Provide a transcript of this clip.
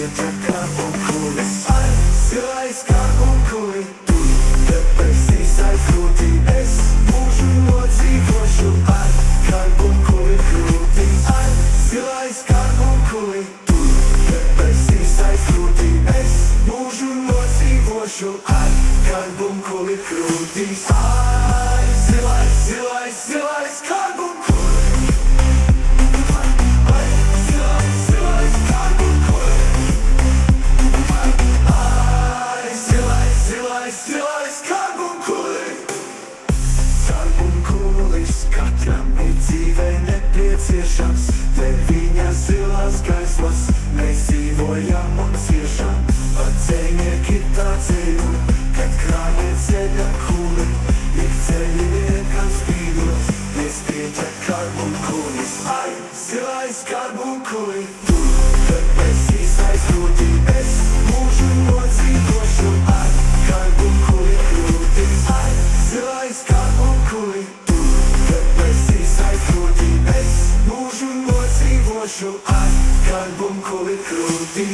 світять карбункули. Ай, зілась карбункули. Тепер всі сайт крутий. Ес, мужу моці грошю. Ай, карбункули крутий. Ай, зілась карбункули. Тепер всі сайт крутий. Ес, мужу моці грошю. Ай, карбункули крутий. Ай, зілась карбункули. Зілась карбункули. Карбункули z katrami dziwej nepieciešams. Te viņa zilās gaismas nesidojam un ciešam. Atceļnieki tā ceļu, kad krānie ceļa kuli. Ir ceļi vienkār spīdot, nespieķa karbunkulis. Ai, zilais karbunkuли. Tāpēc īstais grūti es mūžu nodzīvošu. Ai, karbunkuli krūti. Ai, zilais karbunkuli. Tāpēc īstais grūti es mūžu nodzīvošu. Ai, karbunkuli krūti.